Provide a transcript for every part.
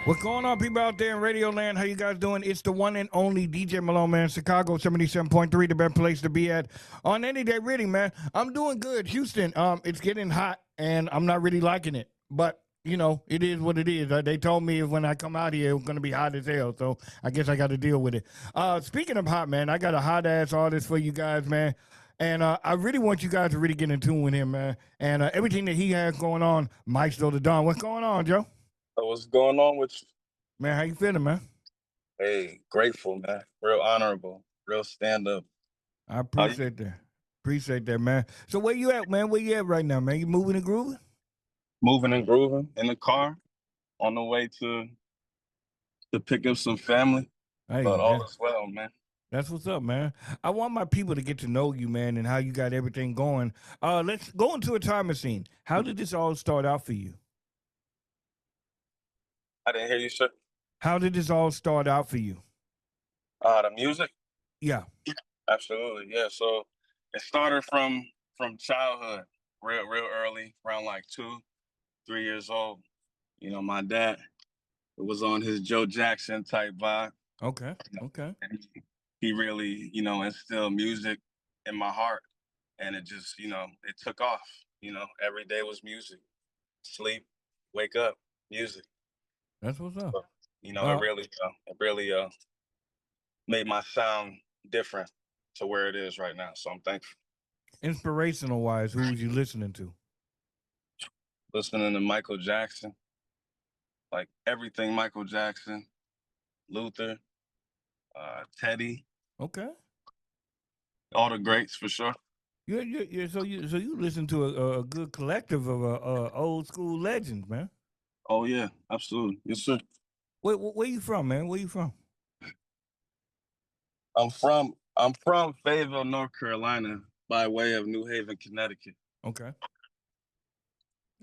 What's going on, people out there in Radio Land? How you guys doing? It's the one and only DJ Malone, man. Chicago 77.3, the best place to be at on any day, really, man. I'm doing good. Houston, it's getting hot, and I'm not really liking it. But, you know, it is what it is. They told me when I come out here, it's going to be hot as hell, so I guess I got to deal with it. Speaking of hot, man, I got a hot-ass artist for you guys, man. And I really want you guys to really get in tune with him, man. And everything that he has going on, Maestro Da Don. What's going on, Joe? What's going on with you? Man, how you feeling, man? Hey, grateful, man. Real honorable, real stand up. I How you appreciate that. Appreciate that, man. So where you at, man? Where you at right now, man? You moving and grooving? moving and grooving in the car on the way to pick up some family, Hey, but all is well, man. that's what's up, man. I want my people to get to know you, man, and how you got everything going. Let's go into a time machine. How did this all start out for you? I didn't hear you, sir. How did this all start out for you? The music, Yeah. absolutely, yeah. So it started from childhood, real early, around like 2, 3 years old. My dad was on his Joe Jackson type vibe. Okay. Okay. And he really, instilled music in my heart. And it just, it took off. Every day was music. Sleep, wake up, music. That's what's up. So, Uh, it really made my sound different to where it is right now. So I'm thankful. Inspirational wise, who was you listening to? Listening to Michael Jackson, like everything Michael Jackson, Luther, Teddy, Okay. all the greats for sure. So you listen to a good collective of old school legends, man. Oh yeah, absolutely. Yes, sir. Where you from, man? Where you from? I'm from Fayetteville, North Carolina, by way of New Haven, Connecticut. Okay.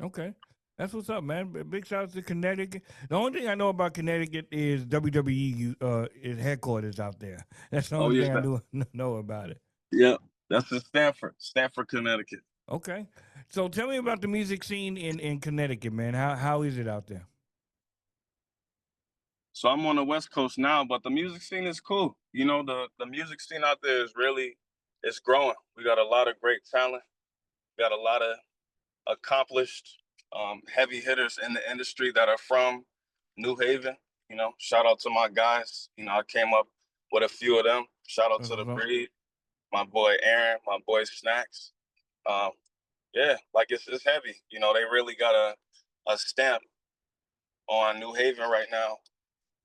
Okay. That's what's up, man. Big shout out to Connecticut. The only thing I know about Connecticut is WWE is headquarters out there. That's the Oh only yeah, thing I do know about it. yeah. That's in Stanford, Connecticut. Okay. So tell me about the music scene in Connecticut, man. How is it out there? So I'm on the West Coast now, but the music scene is cool. The music scene out there is really it's growing. We got a lot of great talent. Got a lot of accomplished heavy hitters in the industry that are from New Haven. Shout out to my guys. I came up with a few of them. Shout out That's to the what's up. Breed, my boy Aaron, my boy Snacks. Um, yeah, like it's heavy. They really got a stamp on New Haven right now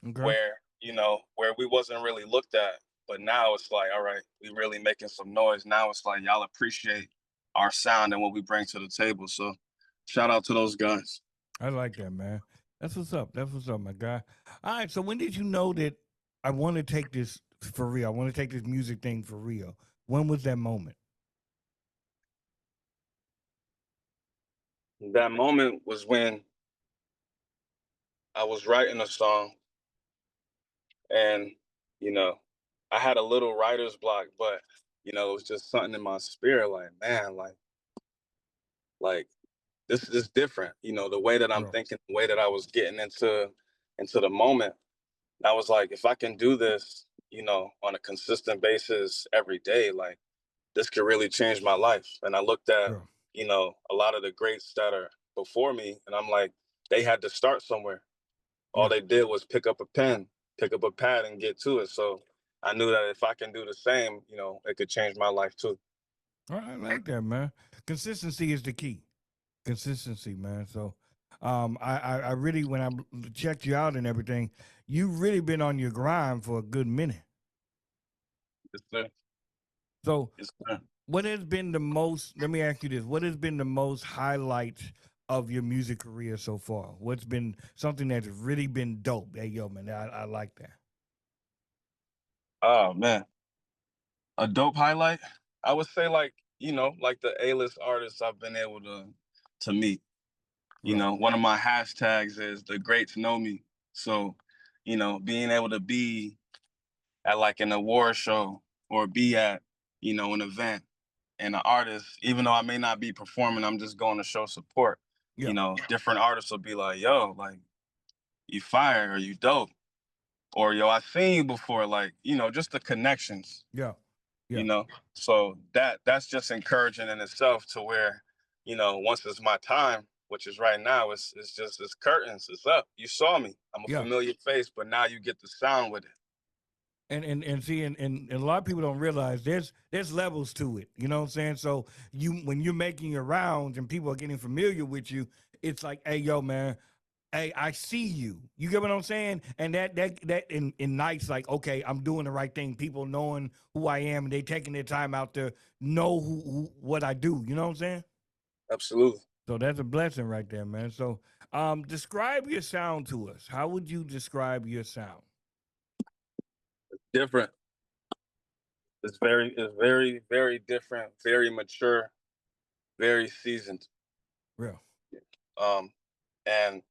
Okay. where we wasn't really looked at. But now it's like, all right, we really making some noise. Now it's like y'all appreciate our sound and what we bring to the table. So shout out to those guys. I like that, man. That's what's up. That's what's up, my guy. All right. So when did you know that I want to take this for real? I want to take this music thing for real. When was that moment? That moment was when I was writing a song and, you know, I had a little writer's block, but, it was just something in my spirit like, man, like this is different. The way that I'm Bro. thinking, the way that I was getting into the moment. I was like, if I can do this, on a consistent basis every day, like this could really change my life. And I looked at, Bro. a lot of the greats that are before me, and I'm like, they had to start somewhere. All Yeah. they did was pick up a pen, pick up a pad, and get to it. So I knew that if I can do the same, it could change my life too. All right, I like that, man. Consistency is the key. Consistency, man. So, I really when I checked you out and everything, you really been on your grind for a good minute. Yes, sir. So, Yes, sir. what has been the most? Let me ask you this: what has been the most highlight of your music career so far? What's been something that's really been dope? Hey, yo, man, I like that. Oh man, a dope highlight. I would say like the A-list artists I've been able to meet. Right. One of my hashtags is the greats know me. So, being able to be at like an award show or be at, an event and an artist, even though I may not be performing, I'm just going to show support. Yeah. Different artists will be like, yo, like you fire, or you dope, or yo, I seen you before, like, just the connections, Yeah. you Yeah. know. So that's just encouraging in itself, to where, once it's my time, which is right now, it's curtains, it's up. You saw me. I'm a Yeah. familiar face, but now you get the sound with it. And see, and a lot of people don't realize there's levels to it. You know what I'm saying? So when you're making your rounds and people are getting familiar with you, it's like, hey, yo, man, hey, I see you. You get what I'm saying? And that in nights, like, okay, I'm doing the right thing. People knowing who I am, and they taking their time out to know what I do. You know what I'm saying? Absolutely. So that's a blessing right there, man. So describe your sound to us. How would you describe your sound? Different. It's very, very different, very mature, very seasoned. Real. Um, and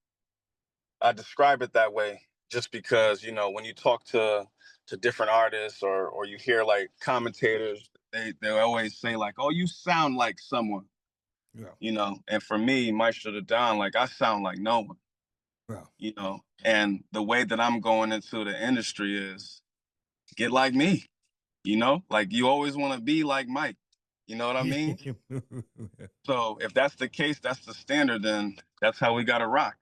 I describe it that way just because, when you talk to different artists, or you hear like commentators, they always say like, "Oh, you sound like someone," Yeah. And for me, Maestro Da Don, like, I sound like no one, Yeah. And the way that I'm going into the industry is get like me, like, you always want to be like Mike. You know what I mean? So if that's the case, that's the standard, then that's how we gotta rock,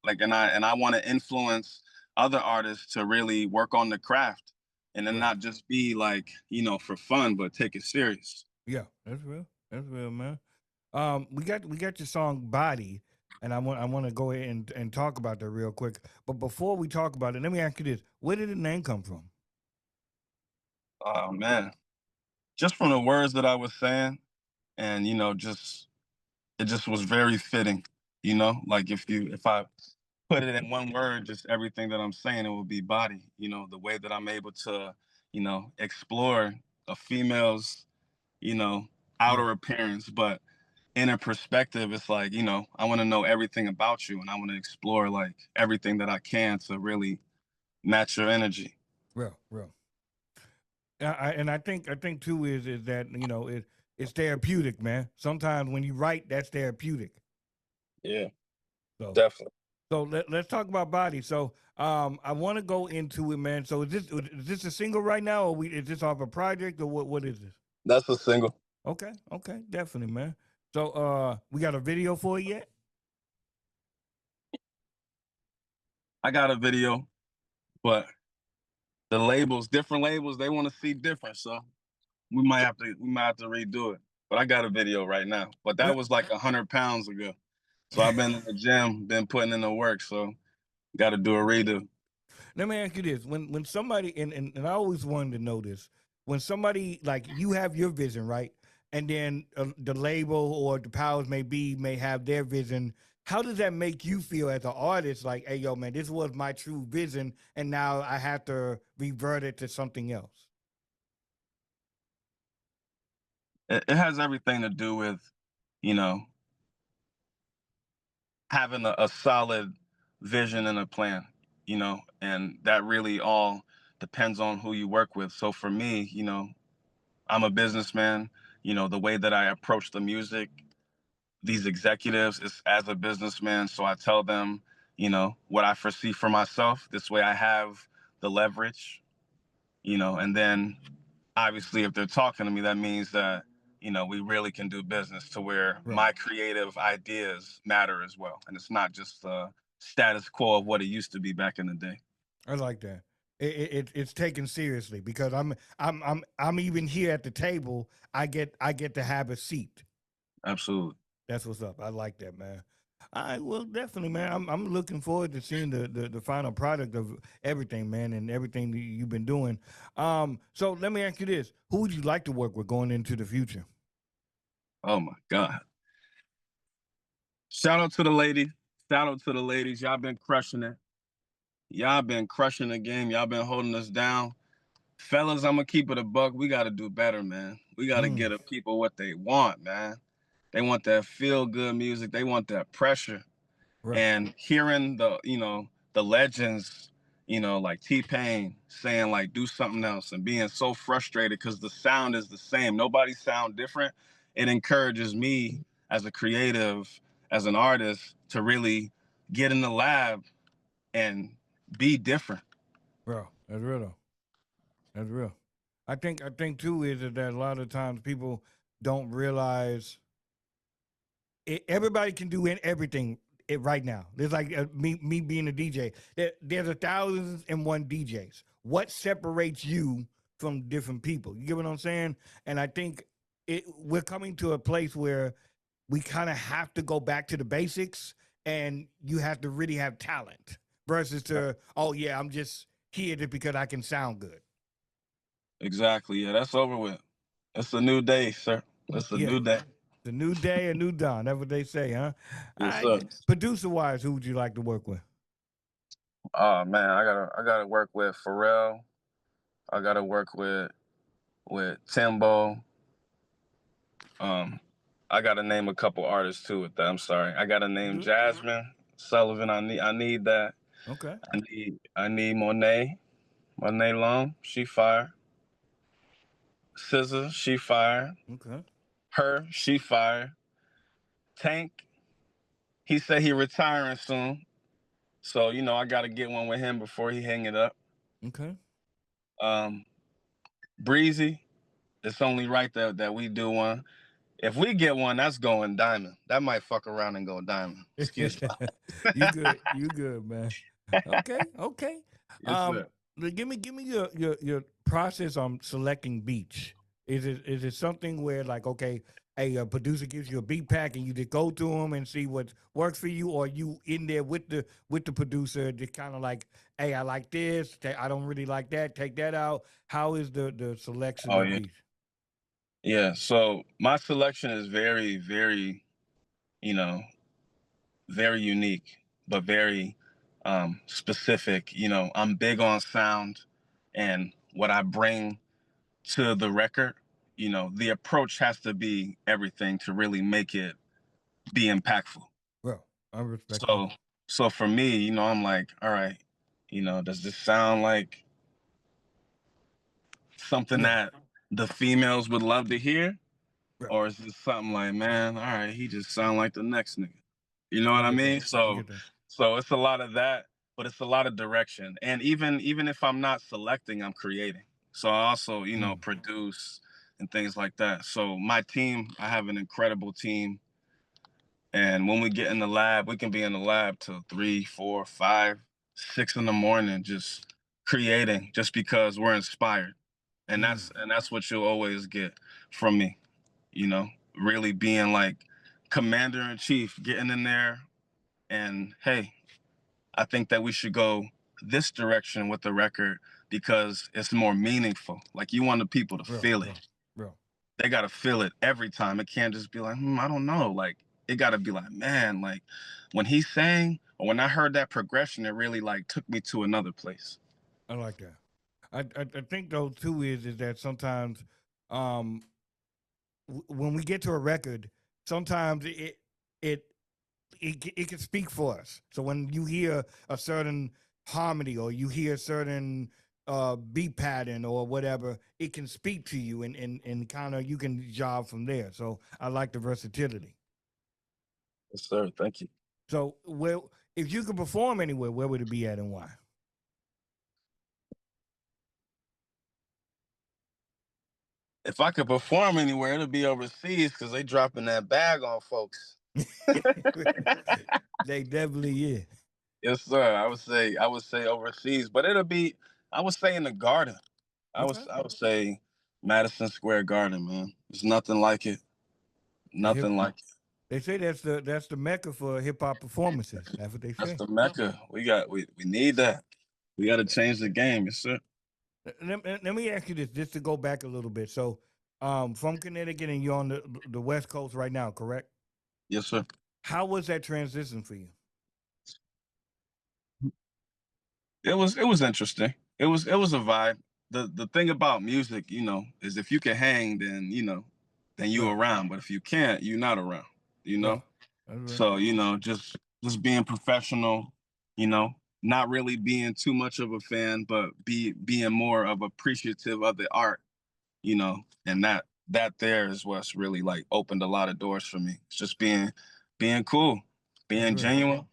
Like, and I want to influence other artists to really work on the craft, and then Real. not just be like, for fun, but take it serious. Yeah, that's real. That's real, man. We got your song "Body," and I want to go ahead and talk about that real quick. But before we talk about it, let me ask you this: where did the name come from? Oh man. Just from the words that I was saying, and just it just was very fitting, like, if I put it in one word, just everything that I'm saying, it would be body. The way that I'm able to, explore a female's, you know, Yeah, outer appearance, but inner perspective, it's like, I want to know everything about you, and I want to explore like everything that I can to really match your energy. real, real. And I think too is that it's therapeutic, man. Sometimes when you write, that's therapeutic. Yeah, So definitely. let's talk about "Body." So I want to go into it, man. So is this a single right now, or is this off a project, or what is this? That's a single. Okay, okay, definitely, man. So we got a video for it yet? I got a video, but different labels, they want to see different. So we might have to redo it. But I got a video right now. But that Let, was like 100 pounds ago. So I've been in the gym, been putting in the work. So got to do a redo. let me ask you this: when somebody and I always wanted to know this, when somebody like you have your vision, right, and then the label or the powers may have their vision. How does that make you feel as an artist? Like, hey, yo, man, this was my true vision, and now I have to revert it to something else. It has everything to do with, you know, having a solid vision and a plan, and that really all depends on who you work with. So for me, I'm a businessman. The way that I approach the music, these executives, is as a businessman. So I tell them, what I foresee for myself. This way I have the leverage, and then obviously if they're talking to me, that means that, we really can do business, to where Right. my creative ideas matter as well. And it's not just the status quo of what it used to be back in the day. I like that. It's taken seriously because I'm even here at the table. I get to have a seat. Absolutely. That's what's up. I like that, man. All right, well, definitely, man. I'm looking forward to seeing the final product of everything, man, and everything that you've been doing. So let me ask you this: who would you like to work with going into the future? Oh my God. Shout out to the ladies. Shout out to the ladies. Y'all been crushing it. Y'all been crushing the game. Y'all been holding us down. Fellas, I'm gonna keep it a buck. We gotta do better, man. We gotta Mm, get the people what they want, man. They want that feel good music. They want that pressure. right, And hearing the legends, like T-Pain saying like do something else, and being so frustrated because the sound is the same. Nobody sound different. It encourages me as a creative, as an artist, to really get in the lab and be different. Bro, that's real though. That's real. I think too is that a lot of times people don't realize everybody can do everything right now. There's like me being a DJ. There's 1,001 DJs. What separates you from different people? You get what I'm saying? And I think we're coming to a place where we kind of have to go back to the basics, and you have to really have talent versus to oh yeah, I'm just here just because I can sound good. Exactly. Yeah, that's over with. It's a new day, sir. It's a Yeah. new day. The new day, a new dawn. That's what they say, huh? Yes, sir. Producer wise, who would you like to work with? Oh man, I gotta work with Pharrell. I gotta work with Timbo. Um, I gotta name a couple artists too with that. I'm sorry. I gotta name Good. Jazmine Sullivan. I need that. Okay. I need Monet Long. She fire. SZA. She fire. Okay. Her. She fire. Tank. He said he retiring soon. So I gotta get one with him before he hang it up. Okay. Um, Breezy. It's only right that we do one. If we get one, that's going diamond. That might fuck around and go diamond. Excuse You me. good. You good, man. Okay. Okay. Yes, Um, sir. give me your process on selecting beats. Is it something where like okay, a producer gives you a beat pack and you just go to them and see what works for you, or you in there with the producer just kind of like, hey, I like this. I don't really like that. Take that out. How is the selection Oh of yeah. beats? Yeah. So my selection is very, very, you know, very unique, but very specific. I'm big on sound and what I bring to the record. The approach has to be everything to really make it be impactful. Well, I respect that. So for me, I'm like, all right, does this sound like something Yeah. that the females would love to hear? Well, Or is this something like, man, all right, he just sound like the next nigga. You know I what I get that. mean? I So get that. so it's a lot of that, but it's a lot of direction. And even if I'm not selecting, I'm creating. So I also, Mm. produce and things like that. So my team, I have an incredible team. And when we get in the lab, we can be in the lab till 3, 4, 5, 6 in the morning, just creating, just because we're inspired. And Mm. that's what you'll always get from me. You know, really being like commander in chief, getting in there, and hey, I think that we should go this direction with the record because it's more meaningful. Like you want the people to Real, feel it. real, real. They got to feel it every time. It can't just be like, I don't know. Like it got to be like, man, like when he sang or when I heard that progression, it really like took me to another place. I like that. I think though too is that sometimes um when we get to a record, sometimes it it can speak for us. So when you hear a certain harmony or you hear a certain beat pattern or whatever, it can speak to you and kind of you can job from there. So I like the versatility. Yes, sir. Thank you. So well, if you could perform anywhere, where would it be at and why? If I could perform anywhere, it'll be overseas because they dropping that bag on folks. They definitely is. Yes, sir. I would say overseas, but it'll be I would say in the garden. Okay. I would say Madison Square Garden, man. There's nothing like it. The hip Nothing like it. They say that's the mecca for hip hop performances. That's what they That's say. the Mecca. We need that. We got to change the game, yes, sir. Let me ask you this, just to go back a little bit. So, from Connecticut and you're on the West Coast right now, correct? Yes, sir. How was that transition for you? It was interesting. It was a vibe. The thing about music, is if you can hang, then you Real, around. But if you can't, you're not around. You real, know. that's real. So, just being professional, you know, not really being too much of a fan, but being more of appreciative of the art, and that there is what's really like opened a lot of doors for me. It's just being cool, That's being real.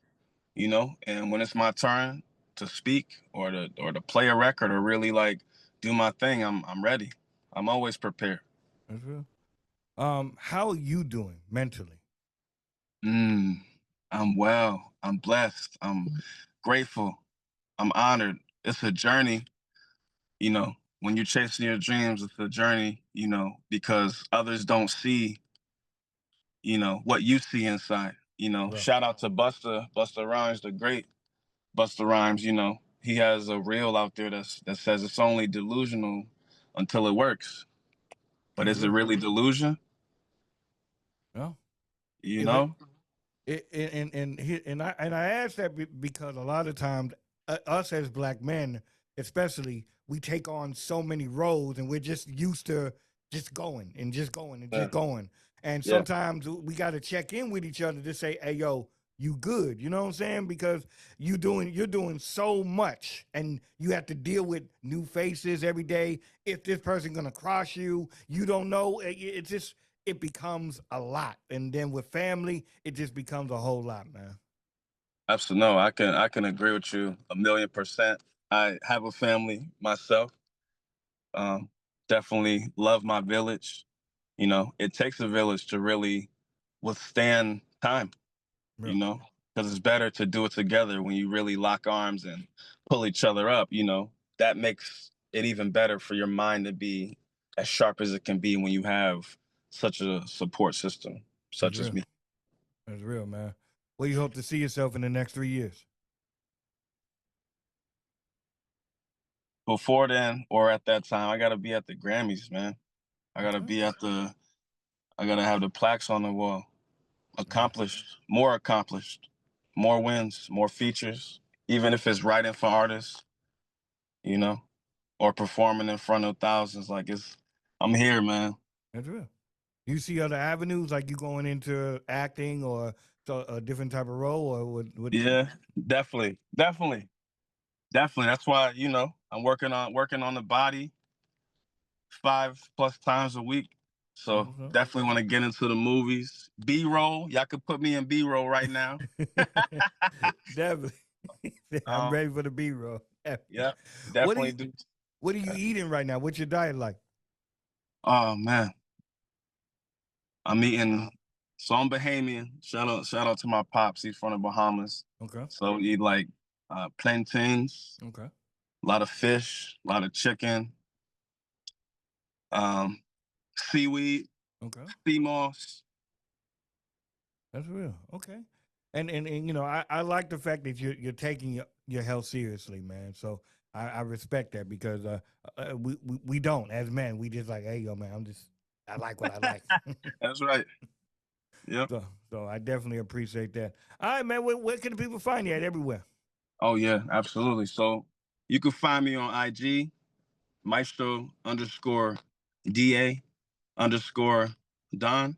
genuine, and when it's my turn, speak or to play a record or really like do my thing, I'm ready. I'm always prepared. That's real. How are you doing mentally? I'm well. I'm blessed. I'm grateful. I'm honored. It's a journey, you know. When you're chasing your dreams, it's a journey, you know, because others don't see, you know, what you see inside. You know, Bro. shout out to Busta Rhymes, the great Busta Rhymes. You know, he has a reel out there that says it's only delusional until it works. But That's is it real. really delusion? No. You If it, know? and I ask that because a lot of times us as black men, especially, we take on so many roles and we're just used to just going and just going and Yeah. just going. And Yeah. sometimes we got to check in with each other to say, "Hey, yo, you good?" You know what I'm saying? Because you're doing so much, and you have to deal with new faces every day. If this person gonna cross you, you don't know. It's just it becomes a lot, and then with family, it just becomes a whole lot, man. Absolutely. No, I can agree with you 1,000,000%. I have a family myself. Um, Definitely love my village. You know, it takes a village to really withstand time, you Real. know, because it's better to do it together when you really lock arms and pull each other up, you know. That makes it even better for your mind to be as sharp as it can be when you have such a support system, That's such as real. me. That's real, man. Where you hope to see yourself in the next 3 years? Before then or at that time, I gotta be at the Grammys, man. I gotta Okay. be at the I gotta have the plaques on the wall. Yeah. Accomplished, more wins, more features, even if it's writing for artists, you know, or performing in front of thousands. Like I'm here, man. That's real. You see other avenues like you going into acting or so a different type of role or what Yeah, definitely, definitely, definitely. That's why, you know, I'm working on the body 5+ times a week. That's So what's up. definitely want to get into the movies. B-roll, y'all could put me in B-roll right now. Definitely. I'm um, ready for the B roll. yeah, What are definitely you do. what are you eating right now? What's your diet like? Oh man, I'm eating. So I'm Bahamian. Shout out to my pops. He's from the Bahamas. Okay. So we eat like plantains, Okay. a lot of fish, a lot of chicken, um, seaweed, Okay. sea moss. That's real. Okay. And you know, I like the fact that you're taking your health seriously, man. So I respect that because we don't as men. We just like, hey yo, man, I like what I like. That's right. Yep. So I definitely appreciate that. All right, man. Where can the people find you at everywhere? Oh yeah, absolutely. So you can find me on IG, Maestro underscore DA underscore Don.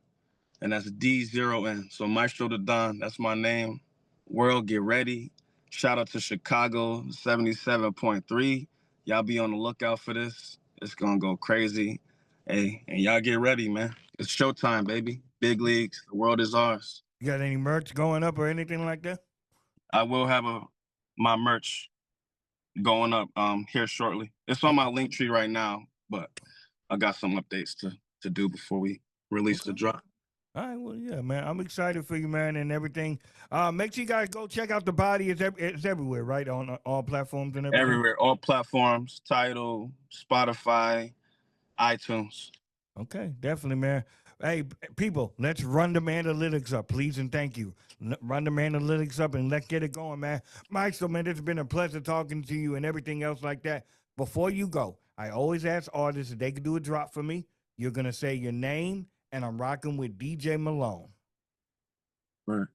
And that's D0N. So Maestro Da Don, that's my name. World, get ready. Shout out to Chicago 77.3. Y'all be on the lookout for this. It's gonna go crazy. Hey, and y'all get ready, man. It's showtime, baby. Big leagues. The world is ours. You got any merch going up or anything like that? I will have my merch going up here shortly. It's on my link tree right now, but I got some updates to do before we release the Okay. drop. All right, well, yeah, man. I'm excited for you, man, and everything. Make sure you guys go check out the body. It's everywhere, right? On all platforms and everything. Everywhere, all platforms, Tidal, Spotify, iTunes. Okay, definitely, man. Hey, people, let's run the analytics up, please, and thank you. Run the analytics up and let's get it going, man. Maestro, man, it's been a pleasure talking to you and everything else like that. Before you go, I always ask artists if they could do a drop for me. You're gonna say your name, and I'm rocking with DJ Malone. Right.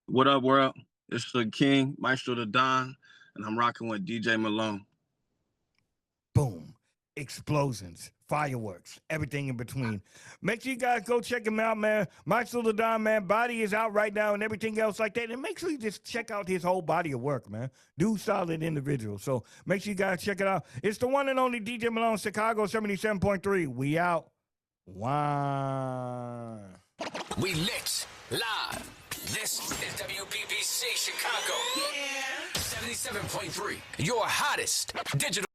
What up, world? It's the King, Maestro Da Don, and I'm rocking with DJ Malone. Boom, explosions, fireworks, everything in between. Make sure you guys go check him out, man. Maestro Da Don, man, body is out right now and everything else like that. And make sure you just check out his whole body of work, man. Dude, solid individual. So make sure you guys check it out. It's the one and only DJ Malone, Chicago 77.3. We out. Wow. We lit live. This is WBBC Chicago. Yeah. 77.3, your hottest digital.